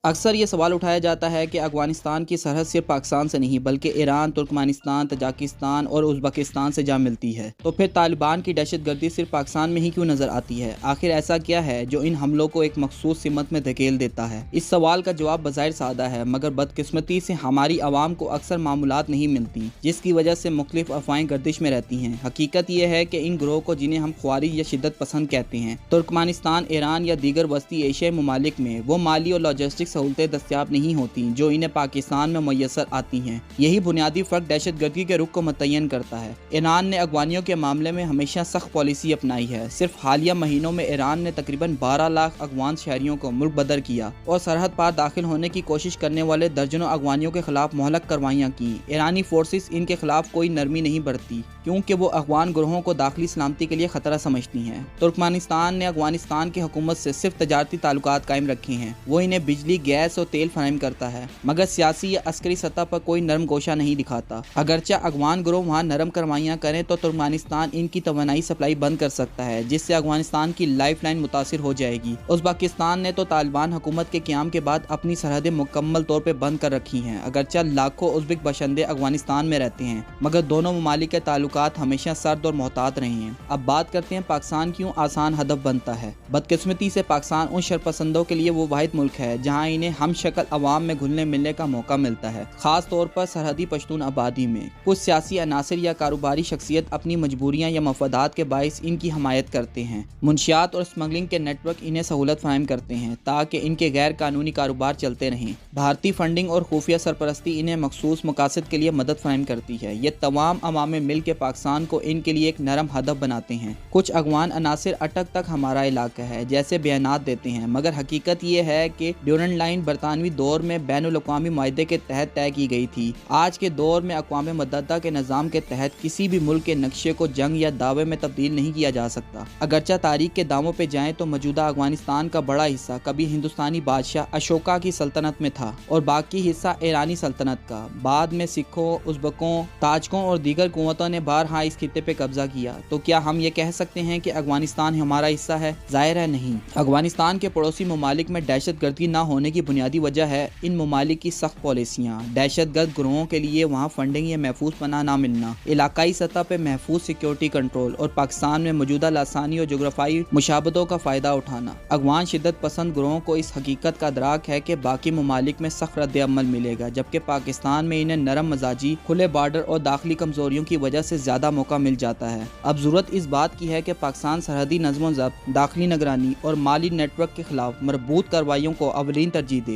اکثر یہ سوال اٹھایا جاتا ہے کہ افغانستان کی سرحد صرف پاکستان سے نہیں بلکہ ایران، ترکمانستان، تاجکستان اور ازبکستان سے جا ملتی ہے، تو پھر طالبان کی دہشت گردی صرف پاکستان میں ہی کیوں نظر آتی ہے؟ آخر ایسا کیا ہے جو ان حملوں کو ایک مخصوص سمت میں دھکیل دیتا ہے؟ اس سوال کا جواب بظاہر سادہ ہے، مگر بدقسمتی سے ہماری عوام کو اکثر معلومات نہیں ملتی، جس کی وجہ سے مختلف افواہیں گردش میں رہتی ہیں۔ حقیقت یہ ہے کہ ان گروہ کو، جنہیں ہم خوارج یا شدت پسند کہتے ہیں، ترکمانستان، ایران یا دیگر وسطی ایشیائی ممالک میں وہ مالی اور لاجسٹک سہولتیں دستیاب نہیں ہوتی جو انہیں پاکستان میں میسر آتی ہیں۔ یہی بنیادی فرق دہشت گردی کے رخ کو متعین کرتا ہے۔ ایران نے اغوانیوں کے معاملے میں ہمیشہ سخت پالیسی اپنائی ہے۔ صرف حالیہ مہینوں میں ایران نے تقریباً 12 لاکھ افغان شہریوں کو ملک بدر کیا اور سرحد پار داخل ہونے کی کوشش کرنے والے درجنوں اغوانیوں کے خلاف مہلک کارروائیاں کی۔ ایرانی فورسز ان کے خلاف کوئی نرمی نہیں برتی کیونکہ وہ افغان گروہوں کو داخلی سلامتی کے لیے خطرہ سمجھتی ہیں۔ ترکمانستان نے افغانستان کی حکومت سے صرف تجارتی تعلقات قائم رکھے ہیں۔ وہ انہیں بجلی، گیس اور تیل فراہم کرتا ہے، مگر سیاسی یا عسکری سطح پر کوئی نرم گوشہ نہیں دکھاتا۔ اگرچہ افغان گروہ وہاں نرم کارروائیاں کریں تو ترکمانستان ان کی توانائی سپلائی بند کر سکتا ہے، جس سے افغانستان کی لائف لائن متاثر ہو جائے گی۔ ازبکستان نے تو طالبان حکومت کے قیام کے بعد اپنی سرحدیں مکمل طور پر بند کر رکھی ہیں۔ اگرچہ لاکھوں ازبک باشندے افغانستان میں رہتے ہیں، مگر دونوں ممالک کے تعلقات ہمیشہ سرد اور محتاط رہے ہیں۔ اب بات کرتے ہیں پاکستان کیوں آسان ہدف بنتا ہے۔ بدقسمتی سے پاکستان ان شرپسندوں کے لیے وہ واحد ملک ہے جہاں انہیں ہم شکل عوام میں گھلنے ملنے کا موقع ملتا ہے، خاص طور پر سرحدی پشتون آبادی میں۔ کچھ سیاسی عناصر یا کاروباری شخصیت اپنی مجبوریاں یا مفادات کے باعث ان کی حمایت کرتے ہیں۔ منشیات اور اسمگلنگ کے نیٹ ورک انہیں سہولت فراہم کرتے ہیں تاکہ ان کے غیر قانونی کاروبار چلتے رہیں۔ بھارتی فنڈنگ اور خفیہ سرپرستی انہیں مخصوص مقاصد کے لیے مدد فراہم کرتی ہے۔ یہ تمام عوامل مل کے پاکستان کو ان کے لیے ایک نرم ہدف بناتے ہیں۔ کچھ افغان عناصر اٹک تک ہمارا علاقہ ہے جیسے بیانات دیتے ہیں، مگر حقیقت یہ ہے کہ ڈیورنڈ لائن برطانوی دور میں بین الاقوامی معاہدے کے تحت طے کی گئی تھی۔ آج کے دور میں اقوام متحدہ کے نظام کے تحت کسی بھی ملک کے نقشے کو جنگ یا دعوے میں تبدیل نہیں کیا جا سکتا۔ اگرچہ تاریخ کے داموں پہ جائیں تو موجودہ افغانستان کا بڑا حصہ کبھی ہندوستانی بادشاہ اشوکا کی سلطنت میں تھا اور باقی حصہ ایرانی سلطنت کا۔ بعد میں سکھوں، ازبکوں، تاجکوں اور دیگر قوتوں نے بارہا اس خطے پہ قبضہ کیا۔ تو کیا ہم یہ کہہ سکتے ہیں کہ افغانستان ہمارا حصہ ہے؟ ظاہر ہے نہیں۔ افغانستان کے پڑوسی ممالک میں دہشت گردی نہ ہونے کی بنیادی وجہ ہے ان ممالک کی سخت پالیسیاں، دہشت گرد گروہوں کے لیے وہاں فنڈنگ یا محفوظ پناہ نہ ملنا، علاقائی سطح پہ محفوظ سیکیورٹی کنٹرول اور پاکستان میں موجودہ لسانی اور جغرافیائی مشابہتوں کا فائدہ اٹھانا۔ افغان شدت پسند گروہوں کو اس حقیقت کا ادراک ہے کہ باقی ممالک میں سخت رد عمل ملے گا، جبکہ پاکستان میں انہیں نرم مزاجی، کھلے بارڈر اور داخلی کمزوریوں کی وجہ سے زیادہ موقع مل جاتا ہے۔ اب ضرورت اس بات کی ہے کہ پاکستان سرحدی نظم و ضبط، داخلی نگرانی اور مالی نیٹ ورک کے خلاف مربوط کارروائیوں کو اولین ترجیح دے۔